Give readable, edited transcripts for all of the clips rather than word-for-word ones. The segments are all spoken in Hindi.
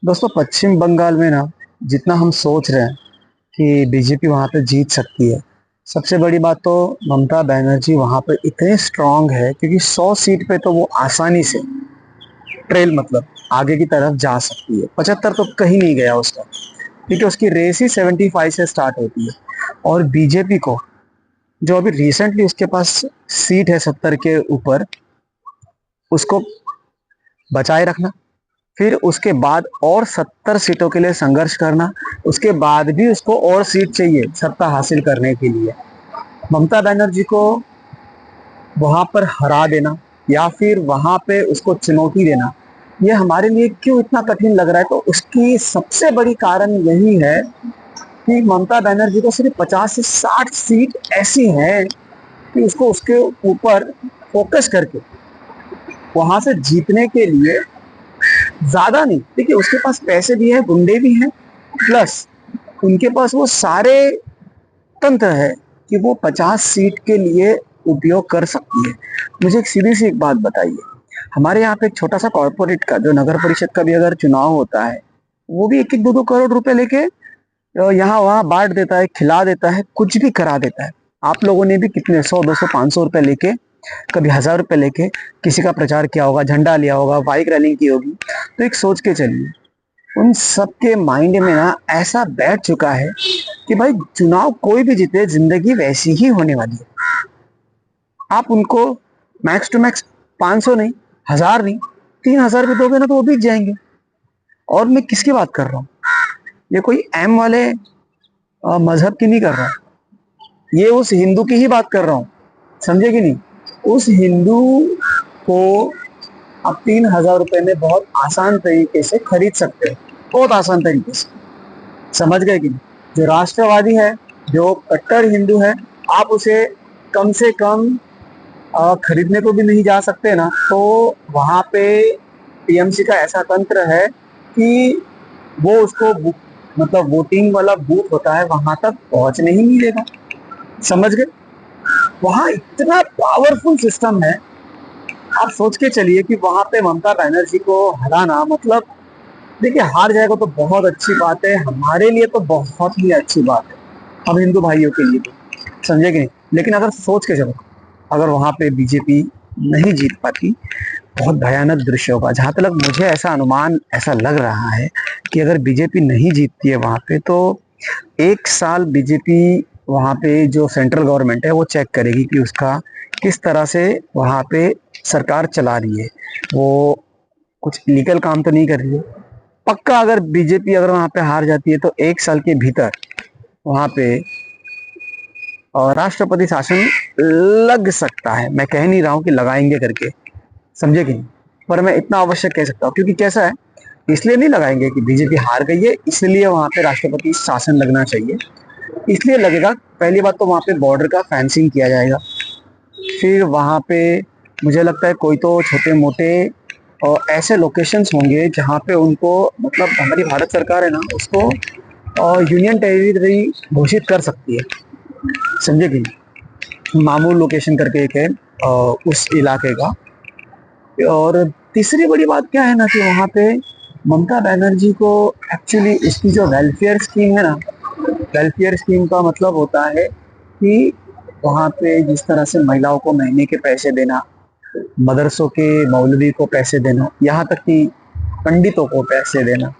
दोस्तों, पश्चिम बंगाल में ना जितना हम सोच रहे हैं कि बीजेपी वहां पे जीत सकती है, सबसे बड़ी बात तो ममता बनर्जी वहां पे इतने स्ट्रांग है क्योंकि 100 सीट पे तो वो आसानी से ट्रेल मतलब आगे की तरफ जा सकती है। 75 तो कहीं नहीं गया उसका, क्योंकि उसकी रेस ही 75 से स्टार्ट होती है। और बीजेपी को जो अभी रिसेंटली उसके पास सीट है 70 के ऊपर, उसको बचाए रखना, फिर उसके बाद और 70 सीटों के लिए संघर्ष करना, उसके बाद भी उसको और सीट चाहिए सत्ता हासिल करने के लिए। ममता बनर्जी को वहां पर हरा देना या फिर वहां पे उसको चुनौती देना, ये हमारे लिए क्यों इतना कठिन लग रहा है? तो उसकी सबसे बड़ी कारण यही है कि ममता बनर्जी को सिर्फ 50 से 60 सीट ऐसी हैं कि उसको उसके ऊपर फोकस करके वहां से जीतने के लिए, ज्यादा नहीं, देखिए उसके पास पैसे भी है, गुंडे भी हैं, प्लस उनके पास वो सारे तंत्र है कि वो 50 सीट के लिए उपयोग कर सकती है। मुझे एक सीधी सी एक बात बताइए, हमारे यहाँ पे एक छोटा सा कॉर्पोरेट का जो नगर परिषद का भी अगर चुनाव होता है, वो भी एक एक दो दो करोड़ रुपए लेके यहाँ वहाँ बांट देता है, खिला देता है, कुछ भी करा देता है। आप लोगों ने भी कितने 100 200 500 रुपए लेके, कभी 1000 रुपए लेके किसी का प्रचार किया होगा, झंडा लिया होगा, बाइक रैली की होगी। तो एक सोच के चलिए, उन सबके माइंड में ना ऐसा बैठ चुका है कि भाई चुनाव कोई भी जीते, जिंदगी वैसी ही होने वाली है। आप उनको मैक्स टू मैक्स 500 नहीं, 1000 नहीं, 3000 भी दोगे ना तो वो बीत जाएंगे। और मैं किसकी बात कर रहा हूँ? ये कोई एम वाले मजहब की नहीं कर रहा हूँ, ये उस हिंदू की ही बात कर रहा हूँ। समझे कि नहीं? उस हिंदू को आप 3000 रुपए में बहुत आसान तरीके से खरीद सकते हो, बहुत आसान तरीके से। समझ गए कि नहीं? जो राष्ट्रवादी है, जो कट्टर हिंदू है, आप उसे कम से कम खरीदने को भी नहीं जा सकते ना, तो वहां पे टीएमसी का ऐसा तंत्र है कि वो उसको मतलब वोटिंग वाला बूथ होता है वहां तक पहुंचने ही नहीं देगा। समझ गए? वहां इतना पावरफुल सिस्टम है। आप सोच के चलिए कि वहां पे ममता बनर्जी को हराना मतलब, देखिए हार जाएगा तो बहुत अच्छी बात है, हमारे लिए तो बहुत ही अच्छी बात है, हम हिंदू भाइयों के लिए भी। समझे कि नहीं? लेकिन अगर सोच के चलो, अगर वहां पे बीजेपी नहीं जीत पाती, बहुत भयानक दृश्य होगा। जहां तक मुझे ऐसा अनुमान ऐसा लग रहा है कि अगर बीजेपी नहीं जीतती है वहां पे, तो 1 साल बीजेपी वहां पे जो सेंट्रल गवर्नमेंट है वो चेक करेगी कि उसका किस तरह से वहां पे सरकार चला रही है। वो कुछ इलीगल काम तो नहीं कर रही है। पक्का अगर बीजेपी अगर वहां पे हार जाती है तो 1 साल के भीतर वहां पे और राष्ट्रपति शासन लग सकता है। मैं कह नहीं रहा हूं कि लगाएंगे करके, समझे कि नहीं? पर मैं इतना अवश्य कह सकता हूँ, क्योंकि कैसा है, इसलिए नहीं लगाएंगे कि बीजेपी हार गई है इसलिए वहां पे राष्ट्रपति शासन लगना चाहिए। इसलिए लगेगा, पहली बात तो वहां पे बॉर्डर का फेंसिंग किया जाएगा। फिर वहां पे मुझे लगता है कोई तो छोटे मोटे और ऐसे लोकेशंस होंगे जहाँ पे उनको, मतलब हमारी भारत सरकार है ना, उसको यूनियन टेरिटरी घोषित कर सकती है। समझे कि नहीं? मामूल लोकेशन करके एक है उस इलाके का। और तीसरी बड़ी बात क्या है ना कि वहाँ पे ममता बनर्जी को एक्चुअली इसकी जो वेलफेयर स्कीम है ना, वेलफेयर स्कीम का मतलब होता है कि वहाँ पे जिस तरह से महिलाओं को महीने के पैसे देना, मदरसों के मौलवी को पैसे देना, यहाँ तक कि पंडितों को पैसे देना,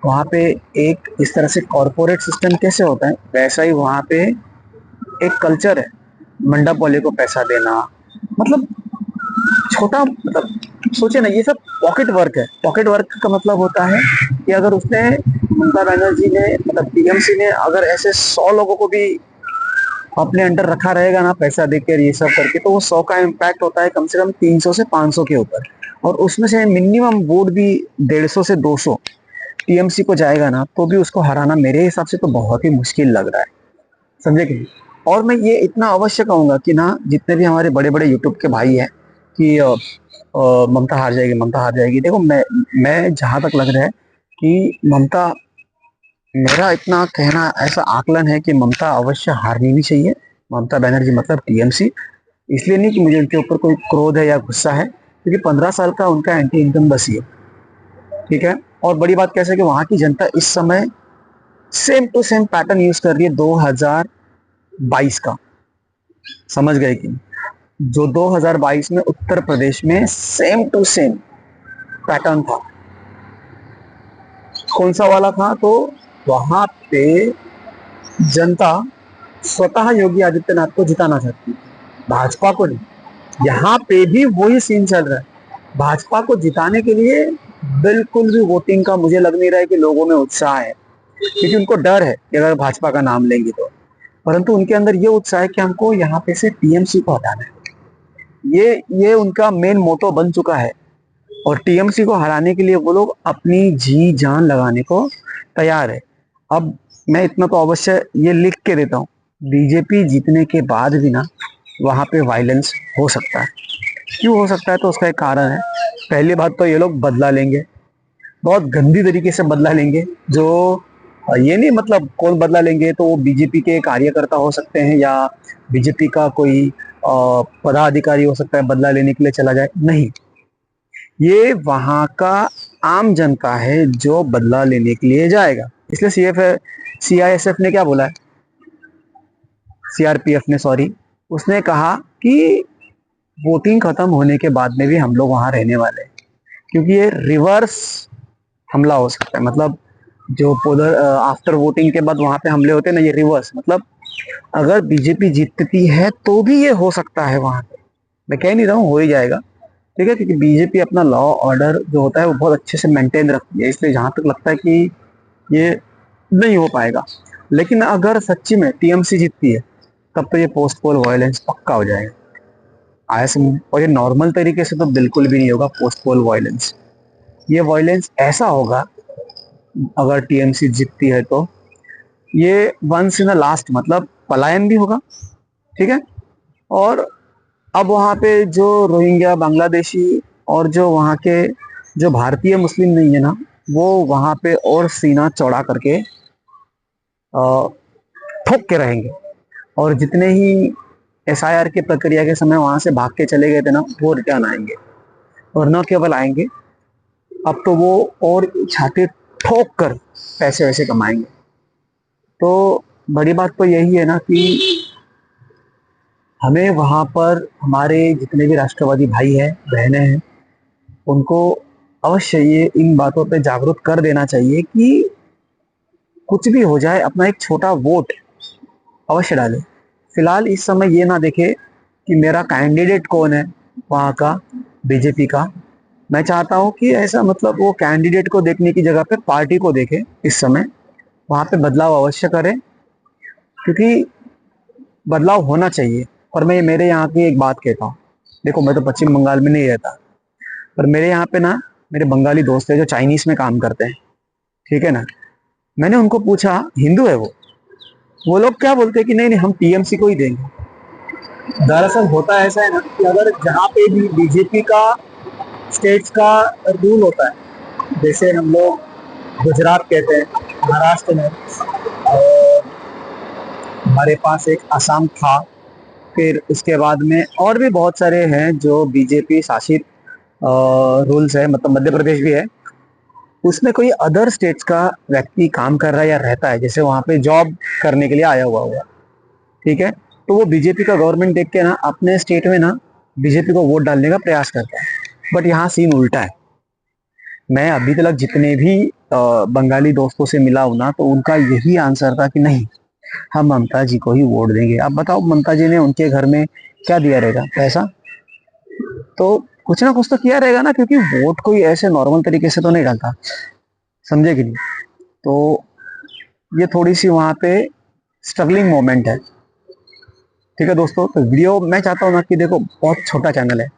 वहाँ पे एक इस तरह से कॉरपोरेट सिस्टम कैसे होता है वैसा ही वहाँ पे एक कल्चर है। मंडप वाले को पैसा देना, मतलब छोटा, मतलब सोचे ना, ये सब पॉकेट वर्क है। पॉकेट वर्क का मतलब होता है कि अगर उसने, ममता बनर्जी ने, मतलब टीएमसी ने अगर ऐसे 100 लोगों को भी अपने अंडर रखा रहेगा ना पैसा देकर ये सब करके, तो वो 100 का इम्पैक्ट होता है कम से कम 300 से 500 के ऊपर। और उसमें से मिनिमम वोट भी 150 से 200 टीएमसी को जाएगा ना, तो भी उसको हराना मेरे हिसाब से तो बहुत ही मुश्किल लग रहा है। समझे कि नहीं? और मैं ये इतना अवश्य कहूंगा कि ना, जितने भी हमारे बड़े बड़े यूट्यूब के भाई हैं कि ममता हार जाएगी, ममता हार जाएगी, देखो मैं जहां तक लग रहा है कि ममता, मेरा इतना कहना, ऐसा आकलन है कि ममता अवश्य हारनी भी चाहिए। ममता बनर्जी मतलब टीएमसी। इसलिए नहीं कि मुझे उनके ऊपर कोई क्रोध है या गुस्सा है, क्योंकि 15 साल का उनका एंटी इनकम बस ही है। ठीक है। और बड़ी बात कैसे कि वहां की जनता इस समय same to same pattern use कर रही है 2022 का। समझ गए कि जो 2022 में उत्तर प्रदेश में सेम टू सेम पैटर्न था, कौन सा वाला था? तो वहां पे जनता स्वतः योगी आदित्यनाथ को जिताना चाहती है, भाजपा को नहीं। यहाँ पे भी वही सीन चल रहा है। भाजपा को जिताने के लिए बिल्कुल भी वोटिंग का मुझे लग नहीं रहा है कि लोगों में उत्साह है, क्योंकि उनको डर है कि अगर भाजपा का नाम लेंगे तो। परंतु उनके अंदर ये उत्साह है कि हमको यहाँ पे से टीएमसी को हटाना है। ये उनका मेन मोटो बन चुका है। और टीएमसी को हराने के लिए वो लोग अपनी जी जान लगाने को तैयार है। अब मैं इतना तो अवश्य ये लिख के देता हूँ, बीजेपी जीतने के बाद भी ना वहां पे वायलेंस हो सकता है। क्यों हो सकता है? तो उसका एक कारण है। पहली बात तो ये लोग बदला लेंगे, बहुत गंदी तरीके से बदला लेंगे। जो ये नहीं मतलब कौन बदला लेंगे, तो वो बीजेपी के कार्यकर्ता हो सकते हैं या बीजेपी का कोई पदाधिकारी हो सकता है बदला लेने के लिए चला जाए। नहीं, ये वहां का आम जनता है जो बदला लेने के लिए जाएगा। इसलिए सीआईएसएफ ने क्या बोला है, सीआरपीएफ ने, सॉरी, उसने कहा कि वोटिंग खत्म होने के बाद में भी हम लोग वहां रहने वाले हैं, क्योंकि ये रिवर्स हमला हो सकता है। मतलब जो पोलर आफ्टर वोटिंग के बाद वहां पे हमले होते हैं ना, ये रिवर्स मतलब अगर बीजेपी जीतती है तो भी ये हो सकता है वहां पे। मैं कह नहीं रहा हूँ हो ही जाएगा, ठीक है, क्योंकि बीजेपी अपना लॉ ऑर्डर जो होता है वो बहुत अच्छे से मेंटेन रखती है। इसलिए जहां तक लगता है कि ये नहीं हो पाएगा। लेकिन अगर सच्ची में टीएमसी जीतती है तब तो ये पोस्ट पोल वायलेंस पक्का हो जाएगा। और ये नॉर्मल तरीके से तो बिल्कुल भी नहीं होगा पोस्ट पोल वायलेंस। ये वायलेंस ऐसा होगा अगर टीएमसी जीतती है तो ये वंस इन द लास्ट, मतलब पलायन भी होगा, ठीक है। और अब वहाँ पे जो रोहिंग्या, बांग्लादेशी और जो वहाँ के जो भारतीय मुस्लिम नहीं है ना, वो वहाँ पे और सीना चौड़ा करके ठोक के रहेंगे। और जितने ही एसआईआर की प्रक्रिया के समय वहां से भाग के चले गए थे ना, वो रिटर्न आएंगे। और न केवल आएंगे, अब तो वो और छाती ठोक कर पैसे वैसे कमाएंगे। तो बड़ी बात तो यही है ना कि हमें वहां पर हमारे जितने भी राष्ट्रवादी भाई हैं, बहनें हैं, उनको अवश्य ये इन बातों पे जागरूक कर देना चाहिए कि कुछ भी हो जाए अपना एक छोटा वोट अवश्य डालें। फिलहाल इस समय ये ना देखे कि मेरा कैंडिडेट कौन है वहाँ का, बीजेपी का। मैं चाहता हूँ कि ऐसा मतलब वो कैंडिडेट को देखने की जगह पे पार्टी को देखे इस समय, वहाँ पे बदलाव अवश्य करें, क्योंकि बदलाव होना चाहिए। और मैं मेरे यहाँ की एक बात कहता हूँ, देखो मैं तो पश्चिम बंगाल में नहीं रहता, पर मेरे यहाँ पे ना मेरे बंगाली दोस्त है जो चाइनीज में काम करते हैं, ठीक है ना। मैंने उनको पूछा, हिंदू है वो लोग क्या बोलते हैं कि नहीं नहीं हम टीएमसी को ही देंगे। दरअसल होता ऐसा है ना कि अगर जहाँ पे भी बीजेपी का स्टेट्स का रूल होता है, जैसे हम लोग गुजरात कहते हैं, महाराष्ट्र में, और हमारे पास एक असम था, फिर उसके बाद में और भी बहुत सारे हैं जो बीजेपी शासित रूल्स है, मतलब मध्य प्रदेश भी है। उसमें कोई अदर स्टेट्स का व्यक्ति काम कर रहा है या रहता है, जैसे वहां पे जॉब करने के लिए आया हुआ होगा, ठीक है, तो वो बीजेपी का गवर्नमेंट देख के ना अपने स्टेट में ना बीजेपी को वोट डालने का प्रयास करता है। बट यहाँ सीन उल्टा है। मैं अभी तक जितने भी बंगाली दोस्तों से मिला हूं ना, तो उनका यही आंसर था कि नहीं, हम ममता जी को ही वोट देंगे। अब बताओ ममता जी ने उनके घर में क्या दिया रहेगा? पैसा तो कुछ ना कुछ तो किया रहेगा ना, क्योंकि वोट कोई ऐसे नॉर्मल तरीके से तो नहीं डालता, समझे कि नहीं। तो ये थोड़ी सी वहां पे स्ट्रगलिंग मोमेंट है, ठीक है दोस्तों। तो वीडियो मैं चाहता हूँ ना कि देखो बहुत छोटा चैनल है,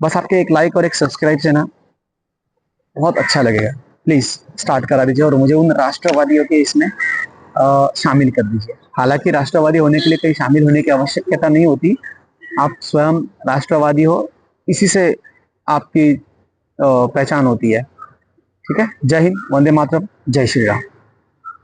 बस आपके एक लाइक और एक सब्सक्राइब से ना बहुत अच्छा लगेगा। प्लीज स्टार्ट करा दीजिए और मुझे उन राष्ट्रवादियों के इसमें शामिल कर दीजिए। हालांकि राष्ट्रवादी होने के लिए कहीं शामिल होने की आवश्यकता नहीं होती, आप स्वयं राष्ट्रवादी हो, इसी से आपकी पहचान होती है। ठीक है, जय हिंद, वंदे मातरम, जय श्री राम।